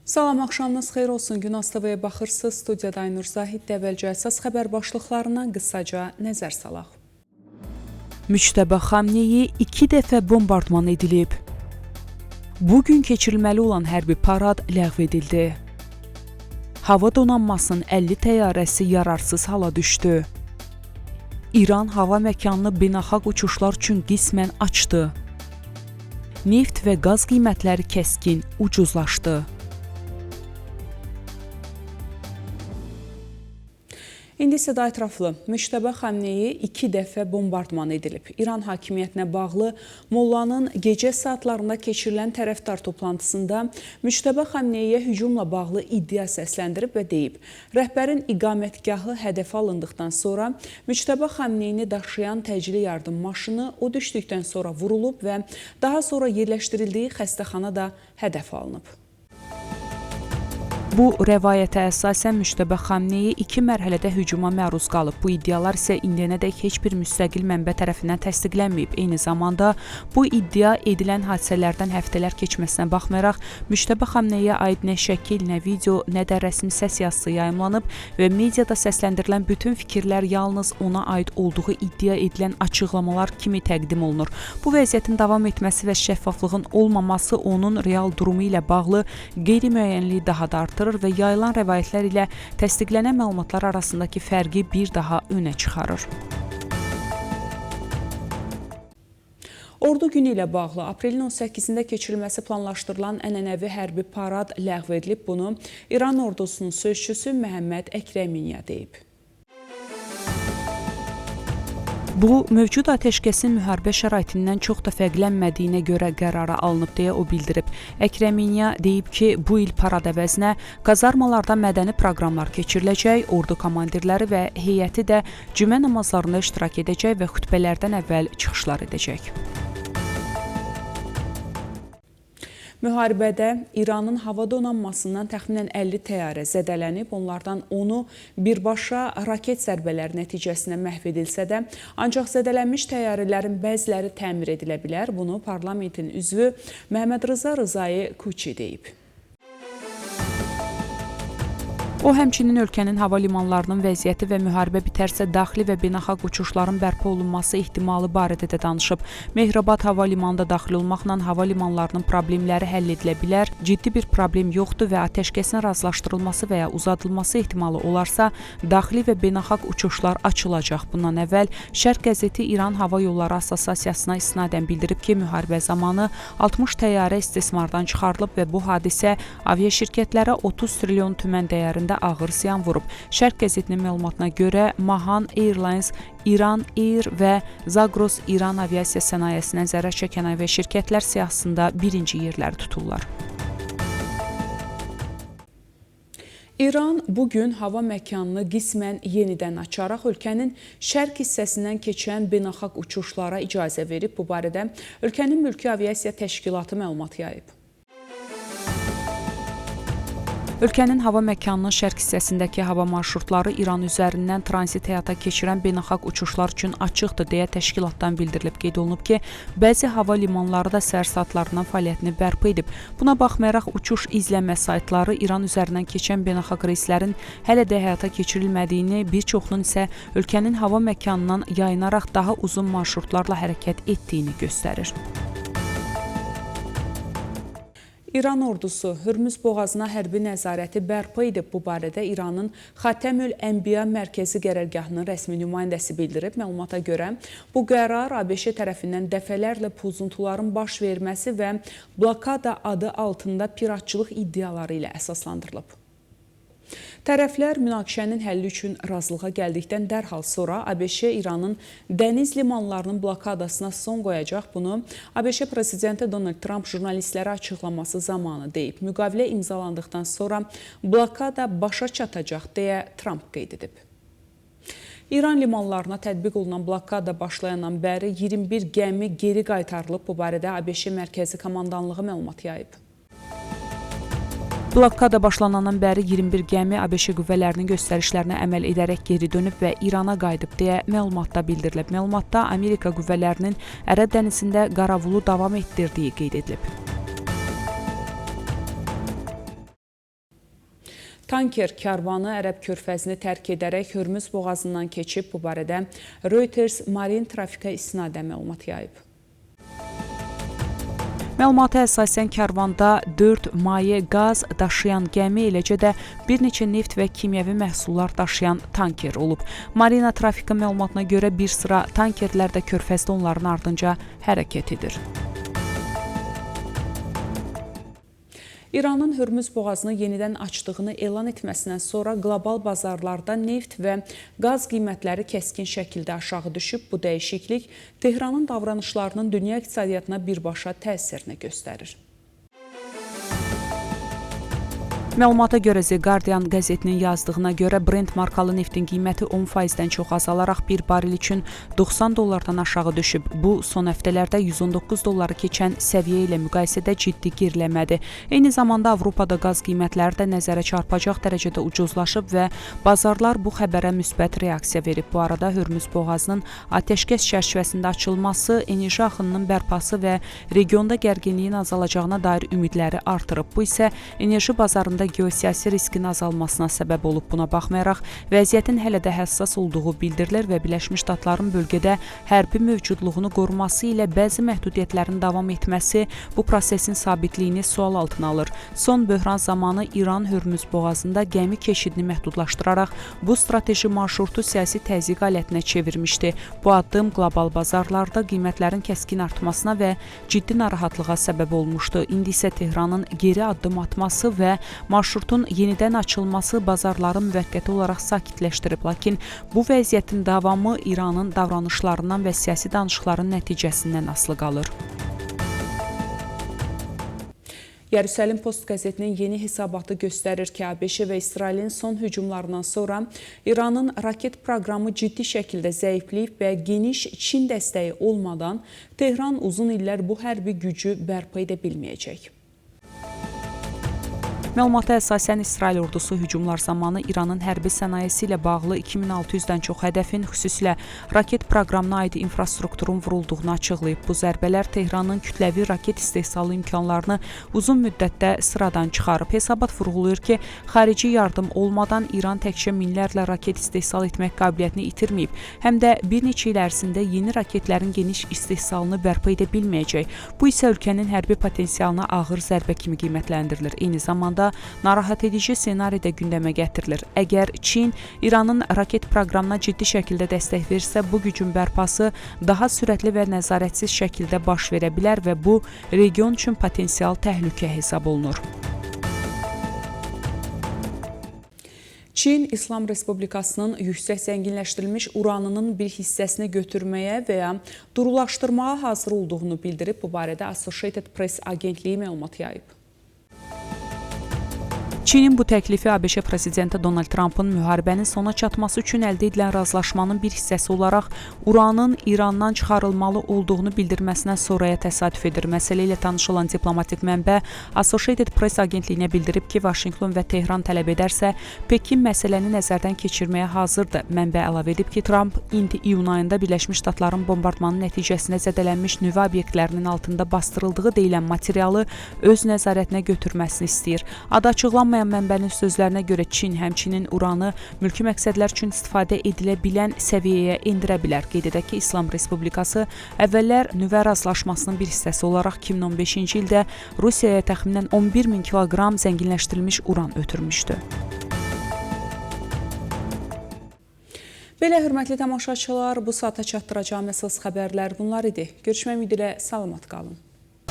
Salam, axşamınız xeyir olsun. Gün ASTV-yə baxırsınız. Studiyada Aynur Zahid əvvəlcə əsas xəbər başlıqlarından qısaca nəzər salaq. Müçtəbə Xamneyi 2 dəfə bombardman edilib. Bugün keçirilməli olan hərbi parad ləğv edildi. Hava donanmasının 50 təyyarəsi yararsız hala düşdü. İran hava məkanını beynəlxalq uçuşlar üçün qismən açdı. Neft və qaz qiymətləri kəskin ucuzlaşdı. İndi isə daha ətraflı. Müçtəbə Xamneyi 2 dəfə bombardman edilib. İran hakimiyyətinə bağlı Mollanın gecə saatlarında keçirilən tərəfdar toplantısında Müçtəbə Xamneyiyə hücumla bağlı iddia səsləndirib və deyib. Rəhbərin iqamətgahı hədəfə alındıqdan sonra Müçtəbə Xamneyini daşıyan təcili yardım maşını o düşdükdən sonra vurulub və daha sonra yerləşdirildiyi xəstəxana da hədəfə alınıb. Bu rəvayətə əsasən Müçtəbə Xamneyi 2 mərhələdə hücuma məruz qalıb. Bu iddialar isə indiyənədək heç bir müstəqil mənbə tərəfindən təsdiqlənməyib. Eyni zamanda bu iddia edilən hadisələrdən həftələr keçməsinə baxmayaraq Müçtəbə Xamneyiyə aid nə şəkil, nə video, nə də rəsmi səs yazısı yayımlanıb və mediada səsləndirilən bütün fikirlər yalnız ona aid olduğu iddia edilən açıqlamalar kimi təqdim olunur. Bu vəziyyətin davam etməsi və şəffaflığın olmaması onun real durumu ilə bağlı qeyri-müəyyənliyi daha da artırır və yayılan rəvayətlər ilə təsdiqlənən məlumatlar arasındakı fərqi bir daha önə çıxarır. Ordu günü ilə bağlı aprelin 18-də keçirilməsi planlaşdırılan ənənəvi hərbi parad ləğv edilib. Bunu İran ordusunun sözçüsü Məhəmməd Əkrəminiya deyib. Bu, mövcud atəşkəsin müharibə şəraitindən çox da fərqlənmədiyinə görə qərara alınıb deyə o bildirib. Əkrəminiya deyib ki, bu il parad əvəzinə kazarmalarda mədəni proqramlar keçiriləcək, ordu komandirləri və heyəti də cümə namazlarında iştirak edəcək və xütbələrdən əvvəl çıxışlar edəcək. Müharibədə İranın hava donanmasından təxminən 50 təyyarə zədələnib, onlardan 10-u birbaşa raket zərbələri nəticəsində məhv edilsə də, ancaq zədələnmiş təyyarələrin bəziləri təmir edilə bilər. Bunu parlamentin üzvü Məhəmməd Rıza Rızayı Kuçi deyib. O, həmçinin ölkənin hava limanlarının vəziyyəti və müharibə bitərsə daxili və beynəlxalq uçuşların bərpa olunması ehtimalı barədə də danışıb. Mehrabad hava limanında daxil olmaqla hava limanlarının problemləri həll edilə bilər, ciddi bir problem yoxdur və atəşkəsin razılaşdırılması və ya uzadılması ehtimalı olarsa, daxili və beynəlxalq uçuşlar açılacaq. Bundan əvvəl Şərq qəzeti İran Hava Yolları Assosiasiyasına isnadən bildirib ki, müharibə zamanı 60 təyyarə istismardan çıxarılıb və bu hadisə aviaşirkətlərə 30 trilyon tümən dəyərində ağır ziyan vurub. Şərq qəzetinin məlumatına görə Mahan Airlines, İran Air və Zagros İran aviasiya sənayesindən zərər çəkən aviaşirkətlər siyahısında birinci yerləri tuturlar. İran bugün hava məkanını qismən yenidən açaraq ölkənin şərq hissəsindən keçən beynəlxalq uçuşlara icazə verib. Bu barədə ölkənin mülki aviasiya təşkilatı məlumat yayıb. Ölkənin hava məkanının şərq hissəsindəki hava marşrutları İran üzərindən transit həyata keçirən beynəlxalq uçuşlar üçün açıqdır deyə təşkilatdan bildirilib. Qeyd olunub ki, bəzi hava limanları da səhər saatlarından fəaliyyətini bərpa edib. Buna baxmayaraq uçuş izlənmə saytları İran üzərindən keçən beynəlxalq reyslərin hələ də həyata keçirilmədiyini, bir çoxunun isə ölkənin hava məkanından yayınaraq daha uzun marşrutlarla hərəkət etdiyini göstərir. İran ordusu Hürmüz boğazına hərbi nəzarəti bərpa edib. Bu barədə İranın Xatəmül Ənbiya mərkəzi qərargahının rəsmi nümayəndəsi bildirib. Məlumata görə bu qərar ABŞ tərəfindən dəfələrlə pozuntuların baş verməsi və blokada adı altında piratçılıq iddiaları ilə əsaslandırılıb. Tərəflər münaqişənin həlli üçün razılığa gəldikdən dərhal sonra ABŞ İranın dəniz limanlarının blokadasına son qoyacaq. Bunu ABŞ prezidenti Donald Trump jurnalistlərə açıqlaması zamanı deyib. Müqavilə imzalandıqdan sonra blokada başa çatacaq deyə Trump qeyd edib. İran limanlarına tətbiq olunan blokada başlayandan bəri 21 gəmi geri qaytarılıb. Bu barədə ABŞ Mərkəzi Komandanlığı məlumat yayıb. Blokada başlanandan bəri 21 gəmi ABŞ qüvvələrinin göstərişlərinə əməl edərək geri dönüb və İrana qayıdıb deyə məlumatda bildirilib. Məlumatda Amerika qüvvələrinin Ərəb dənizində qaravulu davam etdirdiyi qeyd edilib. Tanker karvanı Ərəb körfəzini tərk edərək Hörmüz boğazından keçib. Bu barədə Reuters marin trafikə istinadən məlumat yayıb. Məlumata əsasən karvanda 4 maye qaz daşıyan gəmi, eləcə də bir neçə neft və kimyəvi məhsullar daşıyan tanker olub. Marina trafiki məlumatına görə bir sıra tankerlər də körfəzdə onların ardınca hərəkət edir. İranın Hörmüz boğazını yenidən açdığını elan etməsindən sonra qlobal bazarlarda neft və qaz qiymətləri kəskin şəkildə aşağı düşüb. Bu dəyişiklik Tehranın davranışlarının dünya iqtisadiyyatına birbaşa təsirini göstərir. Məlumata görə The Guardian qəzetinin yazdığına görə Brent markalı neftin qiyməti 10%-dən çox azalaraq bir baril üçün $90 aşağı düşüb. Bu, son həftələrdə $119 keçən səviyyə ilə müqayisədə ciddi geriləmədir. Eyni zamanda Avropada qaz qiymətləri də nəzərə çarpacaq dərəcədə ucuzlaşıb və bazarlar bu xəbərə müsbət reaksiya verib. Bu arada Hörmüz boğazının atəşkəs çərçivəsində açılması, enerji axınının bərpası və regionda gərginliyin azalacağına dair ümidləri artırıb. Bu isə enerji bazarında geosiyasi riskin azalmasına səbəb olub. Buna baxmayaraq, vəziyyətin hələ də həssas olduğu bildirilir və Birləşmiş Ştatların bölgədə hərbi mövcudluğunu qoruması ilə bəzi məhdudiyyətlərin davam etməsi bu prosesin sabitliyini sual altına alır. Son böhran zamanı İran Hörmüz boğazında gəmi keçidini məhdudlaşdıraraq bu strateji marşrutu siyasi təzyiq alətinə çevirmişdi. Bu addım qlobal bazarlarda qiymətlərin kəskin artmasına və ciddi narahatlığa səbəb olmuşdu. İndi isə Tehranın geri addım atması və marşrutun yenidən açılması bazarları müvəqqəti olaraq sakitləşdirib. Lakin bu vəziyyətin davamı İranın davranışlarından və siyasi danışıqların nəticəsindən asılı qalır. Yerusəlim Post qəzetinin yeni hesabatı göstərir ki, ABŞ və İsrailin son hücumlarından sonra İranın raket proqramı ciddi şəkildə zəifləyib və geniş Çin dəstəyi olmadan Tehran uzun illər bu hərbi gücü bərpa edə bilməyəcək. Məlumata əsasən İsrail ordusu hücumlar zamanı İranın hərbi sənayesi ilə bağlı 2600-dən çox hədəfin, xüsusilə raket proqramına aid infrastrukturun vurulduğunu açıqlayıb. Bu zərbələr Tehranın kütləvi raket istehsalı imkanlarını uzun müddətdə sıradan çıxarıb. Hesabat vurğulayır ki, xarici yardım olmadan İran təkcə minlərlə raket istehsal etmək qabiliyyətini itirməyib, həm də bir neçə il ərzində yeni raketlərin geniş istehsalını bərpa edə bilməyəcək. Bu isə ölkənin hərbi potensialına ağır zərbə kimi qiymətləndirilir. Eyni zamanda narahat edici ssenari də gündəmə gətirilir. Əgər Çin İranın raket proqramına ciddi şəkildə dəstək versə, bu gücün bərpası daha sürətli və nəzarətsiz şəkildə baş verə bilər və bu region üçün potensial təhlükə hesab olunur. Çin İslam Respublikasının yüksək zənginləşdirilmiş uranının bir hissəsini götürməyə və ya durulaşdırmağa hazır olduğunu bildirib. Bu barədə Associated Press agentliyi məlumat yayıb. Çinin bu təklifi ABŞ prezidenti Donald Trumpın müharibənin sona çatması üçün əldə edilən razılaşmanın bir hissəsi olaraq uranın İrandan çıxarılmalı olduğunu bildirməsindən sonraya təsadüf edir. Məsələ ilə tanış olan diplomatik mənbə Associated Press agentliyinə bildirib ki, Vaşinqton və Tehran tələb edərsə, Pekin məsələni nəzərdən keçirməyə hazırdır. Mənbə əlavə edib ki, Trump indi iyun ayında Birləşmiş Ştatların bombardmanı nəticəsində zədələnmiş nüvə obyektlərinin altında bastırıldığı deyilən materialı öz nəzarətinə götürməsini istəyir. Adı açıqlanmayan mənbənin sözlərinə görə Çin həmçinin uranı mülki məqsədlər üçün istifadə edilə bilən səviyyəyə endirə bilər. Qeyd edək ki, İslam Respublikası əvvəllər nüvə razılaşmasının bir hissəsi olaraq 2015-ci ildə Rusiyaya təxminən 11.000 kiloqram zənginləşdirilmiş uran ötürmüşdü. Belə hörmətli tamaşaçılar, bu saata çatdıracağım əsas xəbərlər bunlar idi. Görüşmək ümidi ilə salamat qalın.